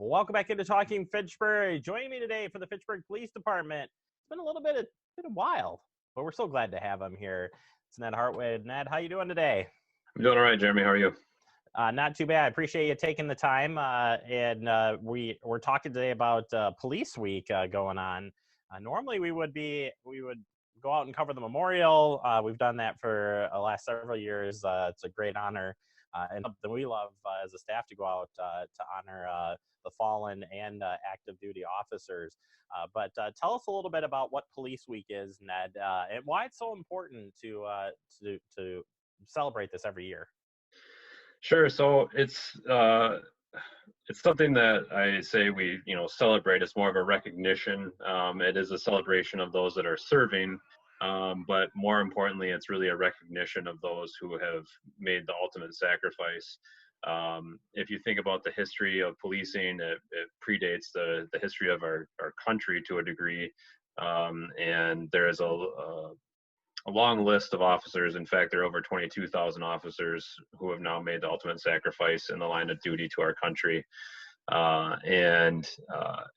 Well, welcome back into Talking Fitchburg. Joining me today for the Fitchburg Police Department. It's been a little bit a while, but we're so glad to have him here. It's Ned Hartwick. Ned, how you doing today? I'm doing all right, Jeremy. How are you? Not too bad. I appreciate you taking the time. We're talking today about Police Week going on. Normally, we would go out and cover the memorial. We've done that for the last several years. It's a great honor and something we love as a staff to go out to honor the fallen and active duty officers. But tell us a little bit about what Police Week is, Ned, and why it's so important to celebrate this every year. Sure. So it's something that I say we celebrate. It's more of a recognition. It is a celebration of those that are serving, but more importantly, it's really a recognition of those who have made the ultimate sacrifice. If you think about the history of policing, it predates the history of our country to a degree, and there is a long list of officers. In fact, there are over 22,000 officers who have now made the ultimate sacrifice in the line of duty to our country.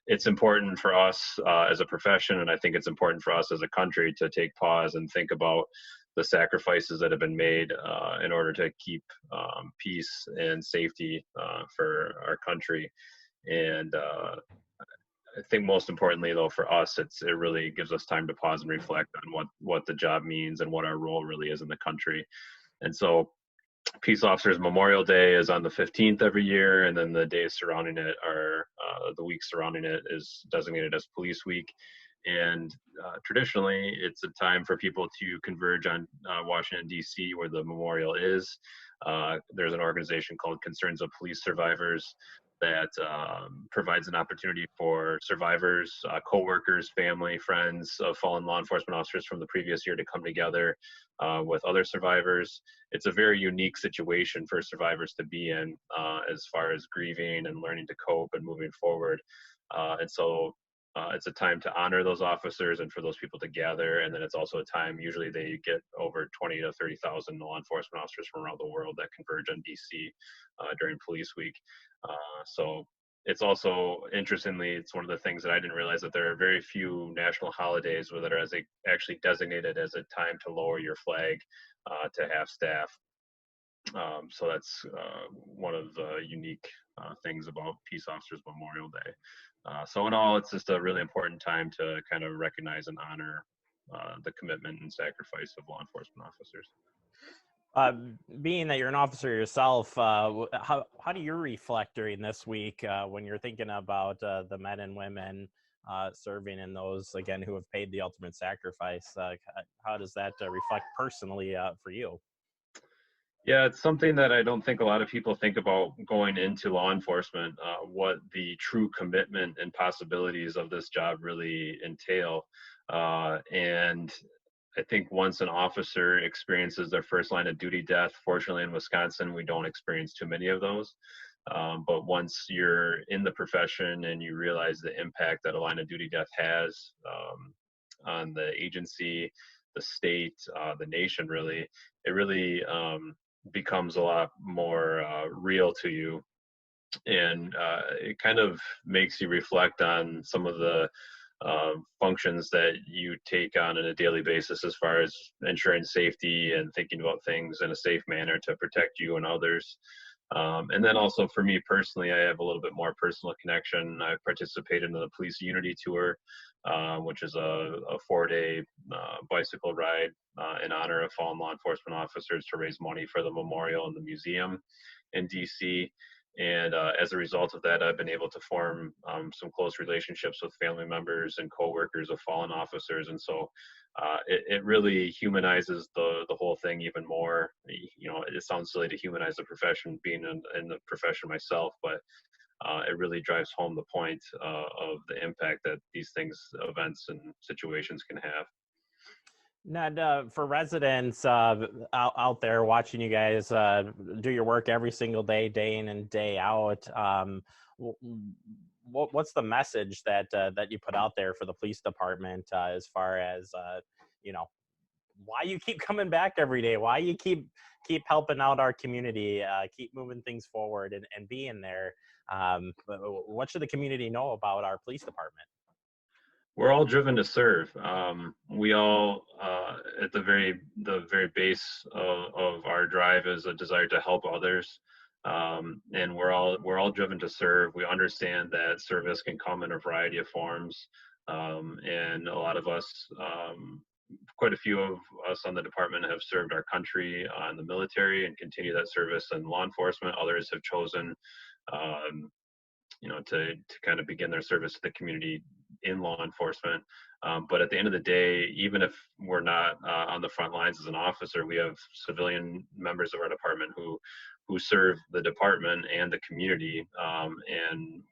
It's important for us as a profession, and I think it's important for us as a country to take pause and think about the sacrifices that have been made in order to keep peace and safety for our country. And I think most importantly, though, for us, it really gives us time to pause and reflect on what the job means and what our role really is in the country. And so Peace Officers Memorial Day is on the 15th every year, and then the days surrounding it are, the week surrounding it is designated as Police Week. And traditionally, it's a time for people to converge on Washington, D.C., where the memorial is. There's an organization called Concerns of Police Survivors that provides an opportunity for survivors, co-workers, family, friends of fallen law enforcement officers from the previous year to come together with other survivors. It's a very unique situation for survivors to be in as far as grieving and learning to cope and moving forward. It's a time to honor those officers and for those people to gather. And then it's also a time, usually they get over 20 to 30,000 law enforcement officers from around the world that converge on DC during Police Week. So it's also, interestingly, it's one of the things that I didn't realize, that there are very few national holidays that are actually designated as a time to lower your flag to half staff. So that's one of the unique things about Peace Officers Memorial Day. So in all, it's just a really important time to kind of recognize and honor the commitment and sacrifice of law enforcement officers. Being that you're an officer yourself, how do you reflect during this week when you're thinking about the men and women serving and those, again, who have paid the ultimate sacrifice? How does that reflect personally for you? Yeah, it's something that I don't think a lot of people think about going into law enforcement, what the true commitment and possibilities of this job really entail. And I think once an officer experiences their first line of duty death, fortunately in Wisconsin, we don't experience too many of those. But once you're in the profession and you realize the impact that a line of duty death has on the agency, the state, the nation, really, it really becomes a lot more real to you. And it kind of makes you reflect on some of the functions that you take on a daily basis as far as ensuring safety and thinking about things in a safe manner to protect you and others. And then also for me personally, I have a little bit more personal connection. I've participated in the Police Unity Tour, which is a 4-day bicycle ride in honor of fallen law enforcement officers to raise money for the memorial and the museum in DC. And as a result of that, I've been able to form some close relationships with family members and coworkers of fallen officers. And so it really humanizes the whole thing even more. You know, it sounds silly to humanize the profession, being in the profession myself, but it really drives home the point of the impact that these events and situations can have. Ned, for residents out there watching you guys do your work every single day, day in and day out, what's the message that you put out there for the police department as far as why you keep coming back every day, why you keep helping out our community, keep moving things forward and being there. What should the community know about our police department? We're all driven to serve. We all, at the very base of our drive, is a desire to help others, and we're all driven to serve. We understand that service can come in a variety of forms, and a lot of us, quite a few of us on the department, have served our country in the military and continue that service in law enforcement. Others have chosen, um, to kind of begin their service to the community in law enforcement. But at the end of the day, even if we're not on the front lines as an officer, we have civilian members of our department who serve the department and the community, and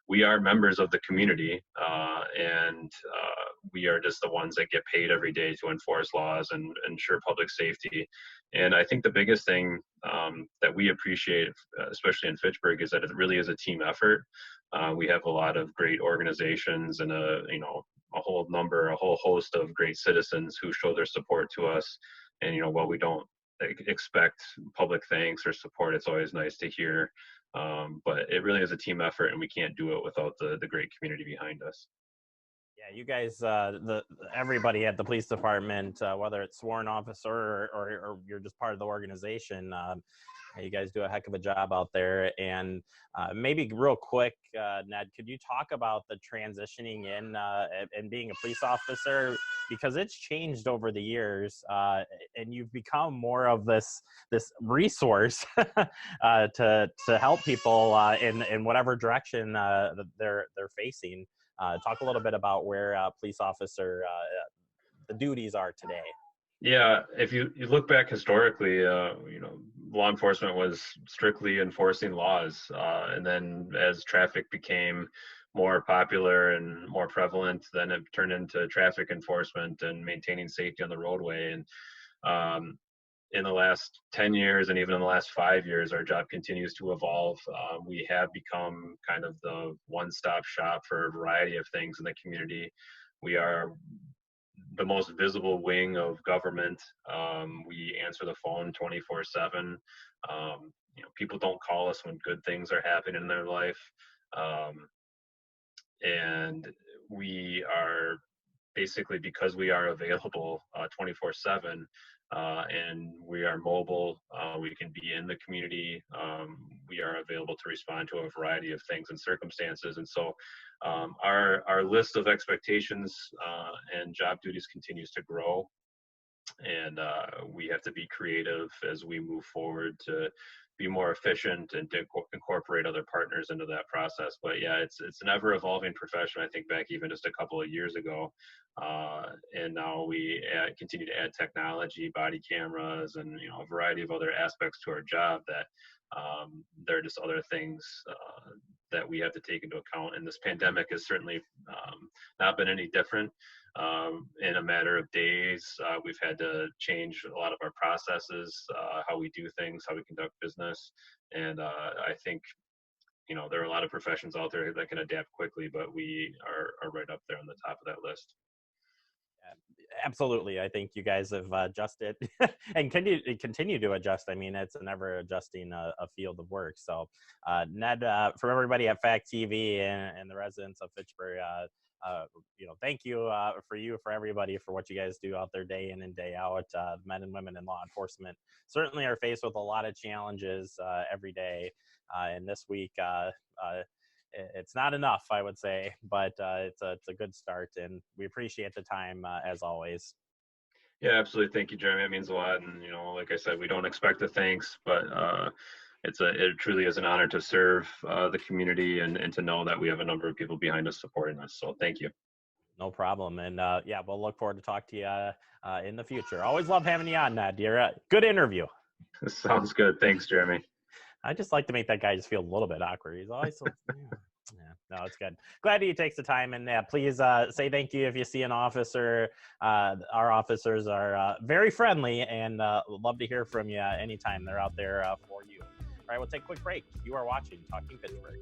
we are members of the community, and we are just the ones that get paid every day to enforce laws and ensure public safety. And I think the biggest thing that we appreciate, especially in Fitchburg, is that it really is a team effort. We have a lot of great organizations and a whole host of great citizens who show their support to us. And while we don't expect public thanks or support, it's always nice to hear. But it really is a team effort, and we can't do it without the great community behind us. Yeah, you guys, everybody at the police department, whether it's sworn officer or you're just part of the organization, you guys do a heck of a job out there. And maybe real quick, Ned, could you talk about the transitioning in and being a police officer? Because it's changed over the years, and you've become more of this resource to help people in whatever direction that they're facing. Talk a little bit about where police officer the duties are today. Yeah, if you look back historically, law enforcement was strictly enforcing laws, and then as traffic became more popular and more prevalent, then it turned into traffic enforcement and maintaining safety on the roadway. And in the last 10 years and even in the last 5 years, our job continues to evolve. We have become kind of the one-stop shop for a variety of things in the community. We are the most visible wing of government. We answer the phone 24/7. People don't call us when good things are happening in their life. And we are basically, because we are available 24/7, and we are mobile, we can be in the community. We are available to respond to a variety of things and circumstances. And so our list of expectations and job duties continues to grow. And we have to be creative as we move forward to be more efficient and to incorporate other partners into that process. But yeah, it's an ever evolving profession. I think back even just a couple of years ago, and now we continue to add technology, body cameras, and a variety of other aspects to our job that there are just other things that we have to take into account. And this pandemic has certainly not been any different. In a matter of days, we've had to change a lot of our processes, how we do things, how we conduct business. And I think, there are a lot of professions out there that can adapt quickly, but we are right up there on the top of that list. Absolutely. I think you guys have adjusted and continue to adjust. I mean, it's an ever adjusting a field of work. So Ned, from everybody at Fact TV and the residents of Fitchburg, thank you for everybody for what you guys do out there day in and day out. Men and women in law enforcement certainly are faced with a lot of challenges every day. And this week, it's not enough, I would say, but it's a good start, and we appreciate the time as always. Yeah, absolutely. Thank you, Jeremy. It means a lot. And, like I said, we don't expect the thanks, but it truly is an honor to serve the community and to know that we have a number of people behind us supporting us. So thank you. No problem. And we'll look forward to talk to you in the future. Always love having you on, Ned. You're a good interview. Sounds good. Thanks, Jeremy. I just like to make that guy just feel a little bit awkward. He's always so, no, it's good. Glad he takes the time. And please say thank you if you see an officer. Our officers are very friendly and love to hear from you anytime they're out there for you. All right, we'll take a quick break. You are watching Talking Pittsburgh.